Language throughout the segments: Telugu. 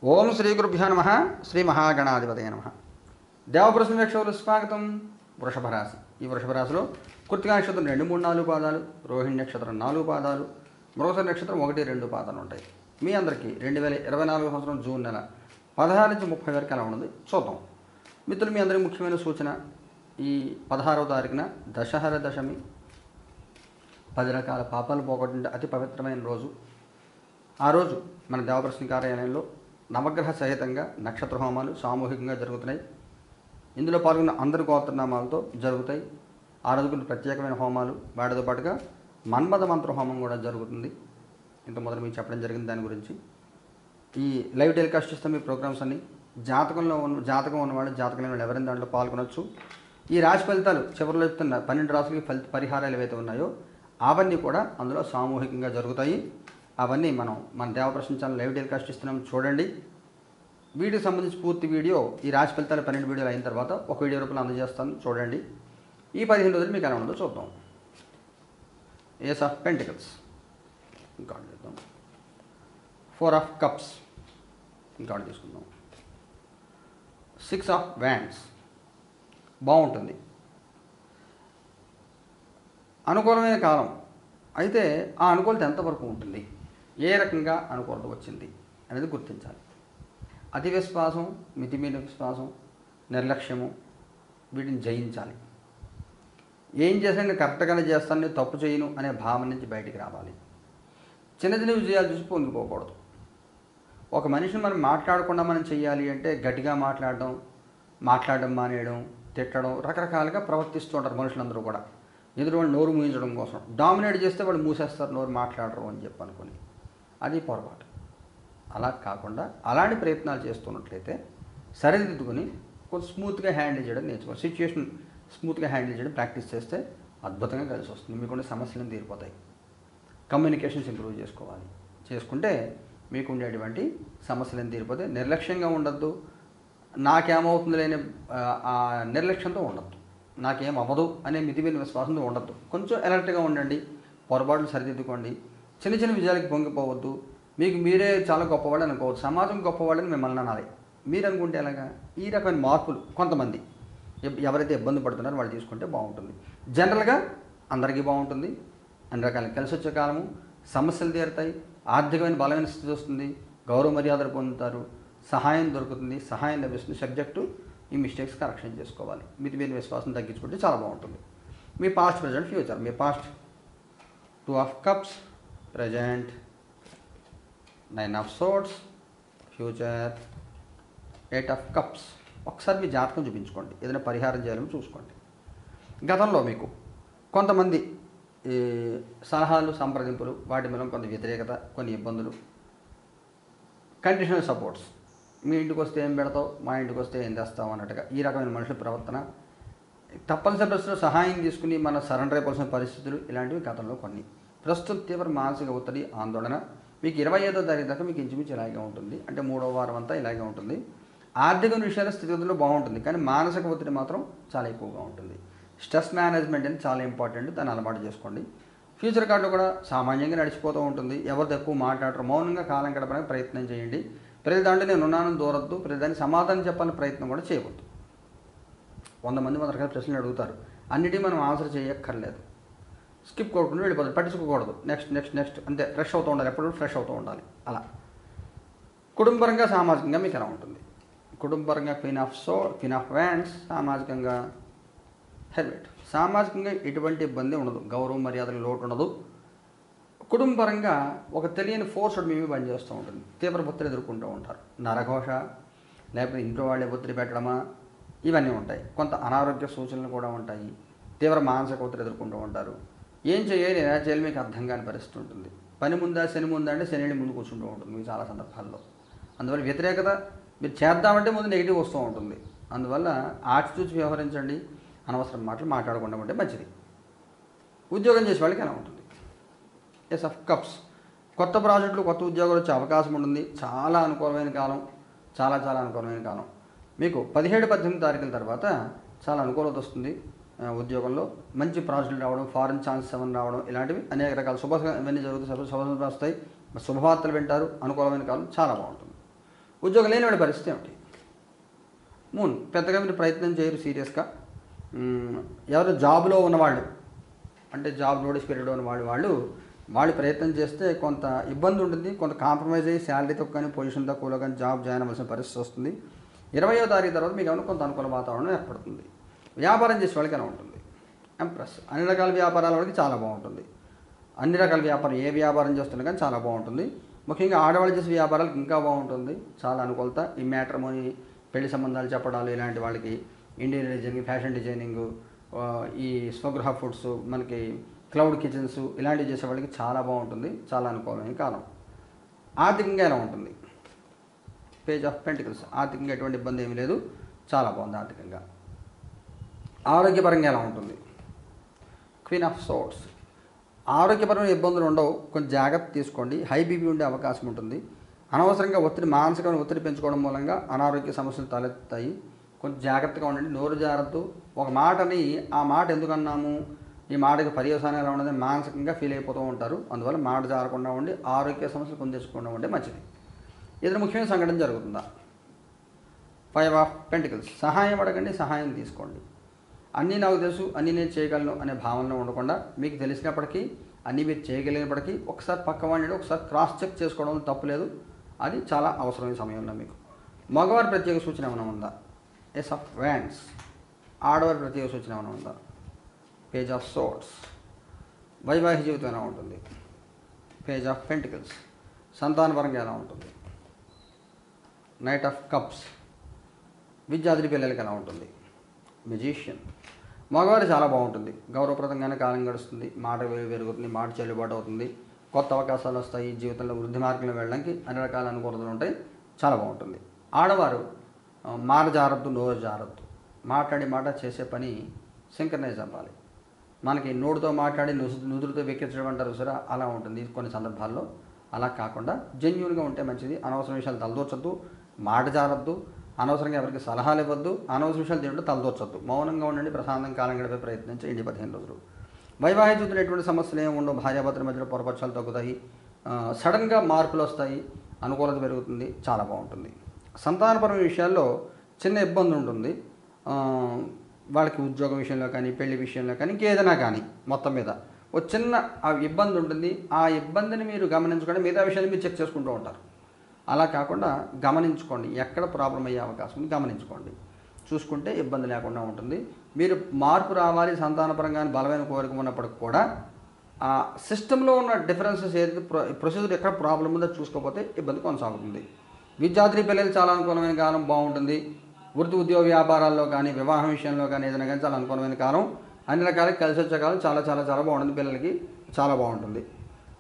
ఓం శ్రీ గురుభ్యో నమ. శ్రీ మహాగణాధిపతయ నమ. దేవప్రశ్న వీక్షకులు స్వాగతం. వృషభ రాశి. ఈ వృషభ రాశిలో కృత్తికా నక్షత్రం 2, 3, 4 పాదాలు, రోహిణి నక్షత్రం 4 పాదాలు, మృగశిర నక్షత్రం 1, 2 పాదాలు ఉంటాయి. మీ అందరికీ 2024 సంవత్సరం జూన్ నెల 16 నుంచి 30 వరకు ఎలా ఉన్నది చూద్దాం. మిత్రులు, మీ అందరికీ ముఖ్యమైన సూచన, ఈ 16వ తారీఖున దశహర దశమి, 10 రకాల పాపాలు పోగొట్టిన అతి పవిత్రమైన రోజు. ఆ రోజు మన దేవప్రశ్న కార్యాలయంలో నవగ్రహ సహితంగా నక్షత్ర హోమాలు సామూహికంగా జరుగుతున్నాయి. ఇందులో పాల్గొన్న అందరి గోత్రనామాలతో జరుగుతాయి. ఆ రోజు కొన్ని ప్రత్యేకమైన హోమాలు, వాటితో పాటుగా మన్మథ మంత్ర హోమం కూడా జరుగుతుంది. ఇంత మొదలు మీకు చెప్పడం జరిగింది దాని గురించి. ఈ లైవ్ టెలికాస్ట్ చేస్తే మీ ప్రోగ్రామ్స్ అన్ని జాతకం ఉన్నవాళ్ళు, జాతకం లేని వాళ్ళు ఎవరైనా దాంట్లో పాల్గొనవచ్చు. ఈ రాశి ఫలితాలు చివరిలో చెప్తున్న 12 రాశులకి పరిహారాలు ఏవైతే ఉన్నాయో అవన్నీ కూడా అందులో సామూహికంగా జరుగుతాయి. అవన్నీ మన దేవప్రశ్న ఛానల్ లైవ్ టెలికాస్ట్ ఇస్తున్నాం, చూడండి. వీటికి సంబంధించి పూర్తి వీడియో, ఈ రాశి ఫలితాలు 12 వీడియోలు అయిన తర్వాత ఒక వీడియో రూపంలో అందజేస్తాను, చూడండి. ఈ 15 రోజులు మీకు ఎలా ఉండదో చూద్దాం. ఏస్ ఆఫ్ పెంటికల్స్ ఇంకా చూద్దాం. 4 ఆఫ్ కప్స్ ఇంకా తీసుకుందాం. 6 ఆఫ్ వ్యాండ్స్ బాగుంటుంది, అనుకూలమైన కాలం. అయితే ఆ అనుకూలత ఎంతవరకు ఉంటుంది, ఏ రకంగా అనుకూలత వచ్చింది అనేది గుర్తించాలి. అతి విశ్వాసం, మితిమీరిన విశ్వాసం, నిర్లక్ష్యము, వీటిని జయించాలి. ఏం చేసినా నేను కరెక్ట్గానే చేస్తాను, నేను తప్పు చేయను అనే భావన నుంచి బయటికి రావాలి. చిన్న చిన్న విజయాలు చూసి పొంగిపోకూడదు. ఒక మనిషిని మనం మాట్లాడకుండా మనం చెయ్యాలి అంటే గట్టిగా మాట్లాడడం మానేయడం, తిట్టడం, రకరకాలుగా ప్రవర్తిస్తూ ఉంటారు మనుషులందరూ కూడా. ఎదురు వాళ్ళు నోరు మూయించడం కోసం. డామినేట్ చేస్తే వాళ్ళు మూసేస్తారు, నోరు మాట్లాడరు అని చెప్పి అనుకుని. అది పొరపాటు. అలా కాకుండా అలాంటి ప్రయత్నాలు చేస్తున్నట్లయితే సరిదిద్దుకొని కొంచెం స్మూత్గా హ్యాండిల్ చేయడం నేర్చుకోవాలి. సిచ్యువేషన్ స్మూత్గా హ్యాండిల్ చేయడం ప్రాక్టీస్ చేస్తే అద్భుతంగా కలిసి వస్తుంది. మీకుండే సమస్యలను తీరిపోతాయి. కమ్యూనికేషన్స్ ఇంప్రూవ్ చేసుకోవాలి. చేసుకుంటే మీకు ఉండేటువంటి సమస్యలను తీరిపోతే నిర్లక్ష్యంగా ఉండద్దు. నాకేమవుతుంది లేని ఆ నిర్లక్ష్యంతో ఉండద్దు. నాకేం అవ్వదు అనే మితిమీరిన విశ్వాసంతో ఉండద్దు. కొంచెం అలర్ట్గా ఉండండి. పొరపాట్లు సరిదిద్దుకోండి. చిన్న చిన్న విజయాలకు పొంగిపోవద్దు. మీకు మీరే చాలా గొప్పవాళ్ళు అనుకోవద్దు. సమాజం గొప్పవాళ్ళని మిమ్మల్ని అనాలి. మీరు అనుకుంటే ఎలాగా? ఈ రకమైన మార్పులు కొంతమంది ఎవరైతే ఇబ్బంది పడుతున్నారో వాళ్ళు తీసుకుంటే బాగుంటుంది. జనరల్గా అందరికీ బాగుంటుంది. అన్ని రకాల కలిసి వచ్చే కాలము, సమస్యలు తీరుతాయి, ఆర్థికమైన బలమైన స్థితి వస్తుంది, గౌరవ మర్యాదలు పొందుతారు, సహాయం దొరుకుతుంది, సహాయం లభిస్తుంది. సబ్జెక్టు ఈ మిస్టేక్స్ కరెక్షన్ చేసుకోవాలి. మితిమీరిన విశ్వాసం తగ్గించుకుంటే చాలా బాగుంటుంది. మీ పాస్ట్, ప్రజెంట్, ఫ్యూచర్. మీ past 2 of cups, present 9 of swords, future 8 of cups. ఒకసారి మీ జాతకం చూపించుకోండి. ఏదైనా పరిహారం చేయాలని చూసుకోండి. గతంలో మీకు కొంతమంది ఈ సలహాలు, సంప్రదింపులు, వాటి మీద కొంత వ్యతిరేకత, కొన్ని ఇబ్బందులు, కండిషనల్ సపోర్ట్స్. మీ ఇంటికి వస్తే ఏం పెడతావు, మా ఇంటికి వస్తే ఏం తెస్తావు అన్నట్టుగా ఈ రకమైన మనుషుల ప్రవర్తన, తప్పనిసరి పరిస్థితుల్లో సహాయం తీసుకుని మన సరెండర్ అయిపోవాల్సిన పరిస్థితులు, ఇలాంటివి గతంలో కొన్ని. ప్రస్తుతం తీవ్ర మానసిక ఒత్తిడి, ఆందోళన. మీకు 25వ తారీఖు దాకా మీకు ఇంచుమించు ఇలాగే ఉంటుంది. అంటే 3వ వారం అంతా ఇలాగే ఉంటుంది. ఆర్థిక విషయాల స్థితిగతుల్లో బాగుంటుంది, కానీ మానసిక ఒత్తిడి మాత్రం చాలా ఎక్కువగా ఉంటుంది. స్ట్రెస్ మేనేజ్మెంట్ అనేది చాలా ఇంపార్టెంట్. దాన్ని అలవాటు చేసుకోండి. ఫ్యూచర్ కార్డులో కూడా సామాన్యంగా నడిచిపోతూ ఉంటుంది. ఎవరితో ఎక్కువ మాట్లాడరు, మౌనంగా కాలం గడపడానికి ప్రయత్నం చేయండి. ప్రతి దాంట్లో నేను ఉన్నానని దూరద్దు. ప్రతి దానికి సమాధానం చెప్పాలని ప్రయత్నం కూడా చేయవద్దు. 100 మంది 100 రకాల ప్రశ్నలు అడుగుతారు. అన్నిటికీ మనం ఆన్సర్ చేయక్కర్లేదు. స్కిప్ కొట్టుకుంటూ వెళ్ళిపోతుంది, పట్టించుకోకూడదు. నెక్స్ట్ అంతే. ఫ్రెష్ అవుతూ ఉండాలి, ఎప్పుడు ఫ్రెష్ అవుతూ ఉండాలి. అలా కుటుంబపరంగా, సామాజికంగా మీకు ఎలా ఉంటుంది? కుటుంబపరంగా క్వీన్ ఆఫ్ వ్యాండ్స్, సామాజికంగా హెర్మిట్. సామాజికంగా ఎటువంటి ఇబ్బంది ఉండదు, గౌరవ మర్యాదలు లోటు ఉండదు. కుటుంబపరంగా ఒక తెలియని ఫోర్స్ మేమే పనిచేస్తూ ఉంటుంది. తీవ్ర ఒత్తిడి ఎదుర్కొంటూ ఉంటారు. నరఘోష, లేకపోతే ఇంట్లో వాళ్ళే ఒత్తిడి పెట్టడమా, ఇవన్నీ ఉంటాయి. కొంత అనారోగ్య సూచనలు కూడా ఉంటాయి. తీవ్ర మానసిక ఒత్తిడి ఎదుర్కొంటూ ఉంటారు. ఏం చేయాలి, ఎలా చేయాలి మీకు అర్థం కాని పరిస్థితి ఉంటుంది. పని ముందా, శని ముందా అంటే శని ముందు కూర్చుంటూ ఉంటుంది మీకు చాలా సందర్భాల్లో. అందువల్ల వ్యతిరేకత, మీరు చేద్దామంటే ముందు నెగిటివ్ వస్తూ ఉంటుంది. అందువల్ల ఆచితూచి వ్యవహరించండి. అనవసరం మాటలు మాట్లాడకుండా ఉంటే మంచిది. ఉద్యోగం చేసే వాళ్ళకి ఎలా ఉంటుంది? Ace of cups. కొత్త ప్రాజెక్టులు, కొత్త ఉద్యోగాలు వచ్చే అవకాశం ఉంటుంది. చాలా అనుకూలమైన కాలం, చాలా అనుకూలమైన కాలం. మీకు 17, 18 తారీఖుల తర్వాత చాలా అనుకూలత వస్తుంది. ఉద్యోగంలో మంచి ప్రాజెక్టులు రావడం, ఫారెన్ ఛాన్సెస్ ఏమైనా రావడం, ఇలాంటివి అనేక రకాల ఇవన్నీ జరుగుతాయి. శుభవార్తలు వింటారు. అనుకూలమైన కాలం చాలా బాగుంటుంది. ఉద్యోగం లేని వాడి పరిస్థితి ఏమిటి? మూన్ పెద్దగా మీరు ప్రయత్నం చేయరు సీరియస్గా. ఎవరు జాబ్లో ఉన్నవాళ్ళు, అంటే జాబ్ నోటీస్ పీరియడ్ ఉన్న వాళ్ళు ప్రయత్నం చేస్తే కొంత ఇబ్బంది ఉంటుంది, కొంత కాంప్రమైజ్ అయ్యి శాలరీతో కానీ పొజిషన్ తక్కువలో కానీ జాబ్ జాయిన్ అవ్వాల్సిన పరిస్థితి వస్తుంది. 20వ తారీఖు తర్వాత మీకు ఏమైనా కొంత అనుకూల వాతావరణం ఏర్పడుతుంది. వ్యాపారం చేసే వాళ్ళకి ఎలా ఉంటుంది? ఎంప్రెస్. అన్ని రకాల వ్యాపారాల వాళ్ళకి చాలా బాగుంటుంది. అన్ని రకాల వ్యాపారం, ఏ వ్యాపారం చేస్తున్నా కానీ చాలా బాగుంటుంది. ముఖ్యంగా ఆడవాళ్ళు చేసే వ్యాపారాలకు ఇంకా బాగుంటుంది, చాలా అనుకూలత. ఈ మ్యాట్రిమోనీ, పెళ్లి సంబంధాలు చెప్పడాలు, ఇలాంటి వాళ్ళకి ఇంటీరియర్ డిజైనింగ్, ఫ్యాషన్ డిజైనింగ్, ఈ స్వగృహ ఫుడ్స్, మనకి క్లౌడ్ కిచెన్స్, ఇలాంటివి చేసే వాళ్ళకి చాలా బాగుంటుంది, చాలా అనుకూలమైన కాలం. ఆర్థికంగా ఎలా ఉంటుంది? Page of pentacles. ఆర్థికంగా ఎటువంటి ఇబ్బంది ఏమీ లేదు, చాలా బాగుంది ఆర్థికంగా. ఆరోగ్యపరంగా ఎలా ఉంటుంది? Queen of swords. ఆరోగ్యపరమైన ఇబ్బందులు ఉండవు, కొంచెం జాగ్రత్త తీసుకోండి. హై బీపీ ఉండే అవకాశం ఉంటుంది. అనవసరంగా మానసికమైన ఒత్తిడి పెంచుకోవడం మూలంగా అనారోగ్య సమస్యలు తలెత్తాయి. కొంచెం జాగ్రత్తగా ఉండండి. నోరు జాగ్రత్త. ఒక మాటని ఆ మాట ఎందుకు అన్నాము, ఈ మాటకి పర్యవసానం ఎలా ఉండదని మానసికంగా ఫీల్ అయిపోతూ ఉంటారు. అందువల్ల మాట జారకుండా ఉండి ఆరోగ్య సమస్యలు పొందేసుకోకుండా ఉంటే మంచిది. ఏదైనా ముఖ్యమైన సంఘటన జరుగుతుందా? 5 ఆఫ్ పెంటికల్స్. సహాయం అడగండి, సహాయం తీసుకోండి. అన్నీ నాకు తెలుసు, అన్నీ నేను చేయగలను అనే భావనలో ఉండకుండా, మీకు తెలిసినప్పటికీ అన్నీ మీరు చేయగలిగినప్పటికీ ఒకసారి పక్క వాడిని ఒకసారి క్రాస్ చెక్ చేసుకోవడం తప్పులేదు. అది చాలా అవసరమైన సమయంలో మీకు. మగవారి ప్రత్యేక సూచన ఏమైనా ఉందా? Ace of wands. ఆడవారి ప్రత్యేక సూచన ఏమైనా ఉందా? Page of swords. వైవాహిక జీవితం ఎలా ఉంటుంది? Page of pentacles. సంతానపరంగా ఎలా ఉంటుంది? Knight of cups. విద్యార్థి పిల్లలకి ఎలా ఉంటుంది? మెజీషియన్. మగవారు చాలా బాగుంటుంది, గౌరవప్రదంగానే కాలం గడుస్తుంది, మాట పెరుగుతుంది, మాట చెల్లుబాటు అవుతుంది, కొత్త అవకాశాలు వస్తాయి, జీవితంలో వృద్ధి మార్గంలో వెళ్ళడానికి అన్ని రకాల అనుకూలతలు ఉంటాయి, చాలా బాగుంటుంది. ఆడవారు మాట జారద్దు, నోరు జారద్దు. మాట్లాడి మాట చేసే పని సింక్రనైజ్ అవ్వాలి. మనకి నోటితో మాట్లాడి నుదురుతో వెక్కించడం అంటారు సరే, అలా ఉంటుంది కొన్ని సందర్భాల్లో. అలా కాకుండా జెన్యూన్గా ఉంటే మంచిది. అనవసర విషయాలు తలదూర్చొద్దు, మాట జారద్దు, అనవసరంగా ఎవరికి సలహాలు ఇవ్వద్దు, అనవసర విషయాలు తింటూ తలదూర్చొద్దు. మౌనంగా ఉండండి, ప్రశాంతం కాలం గడిపే ప్రయత్నించండి 15 రోజులు. వైవాహిక జీవితంలో ఎటువంటి సమస్యలు ఏమి ఉండవు. భార్యాభర్తల మధ్యలో పొరపక్షాలు తగ్గుతాయి, సడన్గా మార్పులు వస్తాయి, అనుకూలత పెరుగుతుంది, చాలా బాగుంటుంది. సంతానపరమైన విషయాల్లో చిన్న ఇబ్బంది ఉంటుంది. వాళ్ళకి ఉద్యోగం విషయంలో కానీ, పెళ్లి విషయంలో కానీ, ఇంకేదైనా కానీ మొత్తం మీద ఒక చిన్న ఇబ్బంది ఉంటుంది. ఆ ఇబ్బందిని మీరు గమనించుకోండి, మిగతా విషయాన్ని మీరు చెక్ చేసుకుంటూ ఉంటారు. అలా కాకుండా గమనించుకోండి, ఎక్కడ ప్రాబ్లం అయ్యే అవకాశం ఉంది గమనించుకోండి, చూసుకుంటే ఇబ్బంది లేకుండా ఉంటుంది. మీరు మార్పు రావాలి, సంతానపరంగా బలమైన కోరిక ఉన్నప్పటికి కూడా ఆ సిస్టంలో ఉన్న డిఫరెన్సెస్ ఏదైతే ప్రొసీజర్ ఎక్కడ ప్రాబ్లం ఉందో చూసుకోకపోతే ఇబ్బంది కొనసాగుతుంది. విద్యార్థి పిల్లలు చాలా అనుకూలమైన కాలం, బాగుంటుంది. వృత్తి ఉద్యోగ వ్యాపారాల్లో కానీ, వివాహం విషయంలో కానీ, ఏదైనా కానీ చాలా అనుకూలమైన కాలం. అన్ని రకాలకి కలిసి వచ్చే కాలం, చాలా చాలా చాలా బాగుంటుంది. పిల్లలకి చాలా బాగుంటుంది.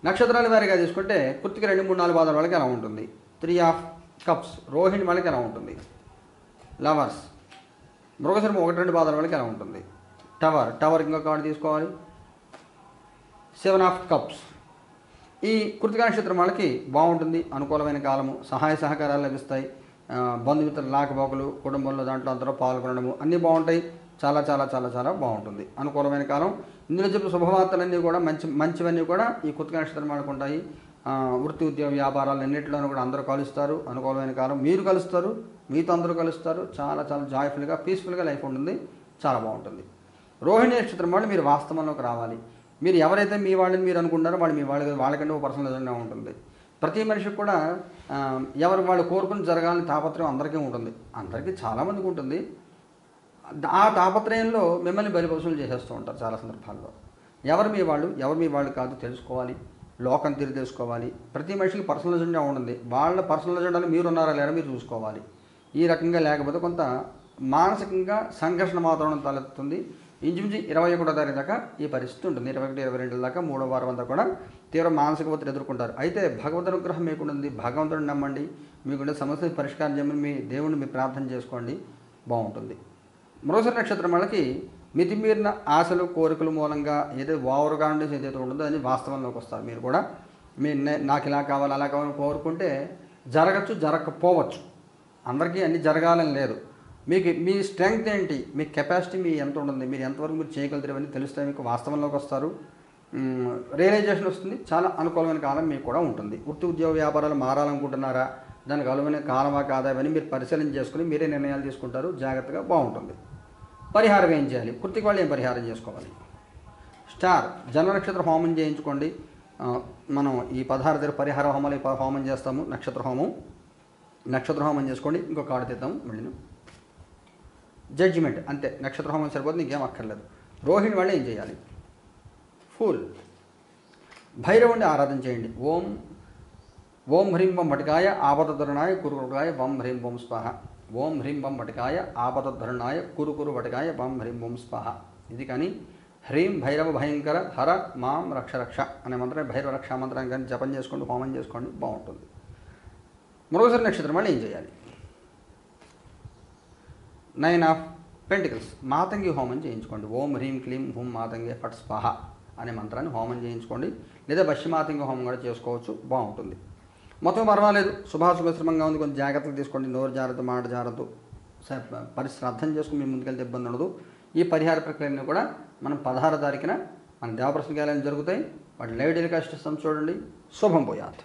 నక్షత్రాల వారిగా తీసుకుంటే కృత్తిక 2, 3, 4 పాదాల వాళ్ళకి ఎలా ఉంటుంది? 3 ఆఫ్ కప్స్. రోహిణి వాళ్ళకి ఎలా ఉంటుంది? లవర్స్. మృగశిర 1, 2 పాదాల వాళ్ళకి ఎలా ఉంటుంది? టవర్ ఇంకొక కార్డు తీసుకోవాలి. 7 ఆఫ్ కప్స్. ఈ కృత్తిక నక్షత్రం వాళ్ళకి బాగుంటుంది, అనుకూలమైన కాలము. సహాయ సహకారాలు లభిస్తాయి. బంధుమిత్రుల లాకపోకలు, కుటుంబంలో దాంట్లో అందరూ పాల్గొనడము అన్నీ బాగుంటాయి. చాలా చాలా చాలా చాలా బాగుంటుంది, అనుకూలమైన కాలం. ఇందులో చెప్పిన శుభవార్తలన్నీ కూడా మంచివన్నీ కూడా ఈ కృత్తిక నక్షత్రం వాళ్ళకు ఉంటాయి. వృత్తి ఉద్యోగ వ్యాపారాలు అన్నింటిలోనూ కూడా అందరూ కలుస్తారు, అనుకూలమైన కాలం. మీరు కలుస్తారు, మీతో అందరూ కలుస్తారు. చాలా చాలా జాయ్ఫుల్గా, పీస్ఫుల్గా లైఫ్ ఉంటుంది, చాలా బాగుంటుంది. రోహిణి నక్షత్రం వాళ్ళు మీరు వాస్తవంలోకి రావాలి. మీరు ఎవరైతే మీ వాళ్ళని మీరు అనుకుంటారో వాళ్ళు మీ వాళ్ళకంటే ఒక పర్సనల్గా ఉంటుంది. ప్రతి మనిషికి కూడా ఎవరు వాళ్ళు కోరుకుని జరగాలని తాపత్రయం అందరికీ ఉంటుంది, అందరికీ చాలామందికి ఉంటుంది. ఆ తాపత్రయంలో మిమ్మల్ని బలిపశువులు చేసేస్తూ ఉంటారు చాలా సందర్భాల్లో. ఎవరు మీ వాళ్ళు కాదు తెలుసుకోవాలి, లోకం తీరు తెలుసుకోవాలి. ప్రతి మనిషికి పర్సనల్ ఎజెండా ఉంటుంది, వాళ్ళ పర్సనల్ ఎజెండాలో మీరు ఉన్నారా లేదా మీరు చూసుకోవాలి. ఈ రకంగా లేకపోతే కొంత మానసికంగా సంఘర్షణ వాతావరణం తలెత్తుంది. ఇంచుమించు 21వ తారీఖు దాకా ఈ పరిస్థితి ఉంటుంది. 21, 22 దాకా 3వ వారం అంతా కూడా తీవ్ర మానసిక ఒత్తిడి ఎదుర్కొంటారు. అయితే భగవద్ అనుగ్రహం మీకుంటుంది, భగవంతుడిని నమ్మండి, మీకుండే సమస్యలు పరిష్కారం చేయమని మీ దేవుడిని మీరు ప్రార్థన చేసుకోండి, బాగుంటుంది. మృగశిర నక్షత్రం వాళ్ళకి మితిమీరిన ఆశలు, కోరికల మూలంగా ఏదైతే ఓవర్గా ఉండేది ఏదైతే ఉంటుందో అది వాస్తవంలోకి వస్తారు. మీరు కూడా నాకు ఇలా కావాలి అలా కావాలని కోరుకుంటే జరగచ్చు, జరగకపోవచ్చు. అందరికీ అన్నీ జరగాలని లేదు. మీకు మీ స్ట్రెంగ్త్ ఏంటి, మీ కెపాసిటీ మీ ఎంత ఉంటుంది, మీరు ఎంతవరకు మీరు చేయగలుగుతారు అని తెలిస్తే మీకు వాస్తవంలోకి వస్తారు, రియలైజేషన్ వస్తుంది. చాలా అనుకూలమైన కాలం మీకు కూడా ఉంటుంది. వృత్తి ఉద్యోగ వ్యాపారాలు మారాలనుకుంటున్నారా, దానికి అనువైన కాలమా కాదా అని మీరు పరిశీలన చేసుకుని మీరే నిర్ణయాలు తీసుకుంటారు. జాగ్రత్తగా బాగుంటుంది. పరిహారం ఏం చేయాలి? కృత్తిక వాళ్ళు ఏం పరిహారం చేసుకోవాలి? స్టార్ జన్మ నక్షత్ర హోమం చేయించుకోండి. మనం ఈ 16 దగ్గర పరిహార హోమాలు హోమం చేస్తాము. నక్షత్ర హోమం చేసుకోండి. ఇంకో కార్డు తీద్దాము మళ్ళీ. జడ్జిమెంట్ అంతే, నక్షత్ర హోమం సరిపోతుంది, ఇంకేం అక్కర్లేదు. రోహిణి వాళ్ళు ఏం చేయాలి? ఫూల్ భైరవుణ్ణి ఆరాధన చేయండి. ఓం హ్రీం వం వటికాయ ఆపదధరణాయ కురుకురుకాయ వం హ్రీం ఓం స్వాహ. ఓం హ్రీం వం వటికాయ ఆపదధరణాయ కురుకురు వటికాయ వం హ్రీం ఓం స్వాహ. ఇది కానీ హ్రీం భైరవ భయంకర హర మాం రక్ష రక్ష అనే మంత్రం, భైరవ రక్షా మంత్రాన్ని కానీ జపం చేసుకోండి, హోమం చేసుకోండి, బాగుంటుంది. మృగశిర నక్షత్రం వాళ్ళు ఏం చేయాలి? 9 ఆఫ్ పెంటికల్స్ మాతంగి హోమం చేయించుకోండి. ఓం హ్రీం క్లీం హుం మాతంగే ఫట్ స్వాహ అనే మంత్రాన్ని హోమం చేయించుకోండి. లేదా మాతంగి హోమం కూడా చేసుకోవచ్చు, బాగుంటుంది. మొత్తం పర్వాలేదు, శుభాశుభశ్రమంగా ఉంది. కొంచెం జాగ్రత్తలు తీసుకోండి. నోరు జాగ్రత్త, మాట జాగ్రత్త, పరిస్థితి అర్థం చేసుకుని మీరు ముందుకెళ్తే ఇబ్బంది ఉండదు. ఈ పరిహార ప్రక్రియను కూడా మనం 16 తారీఖున మన దేవప్రసంగాలన్నీ జరుగుతాయి. వాటి లైవ్ టెలికాస్ట్ ఇస్తాం, చూడండి. శుభం పోయాత్.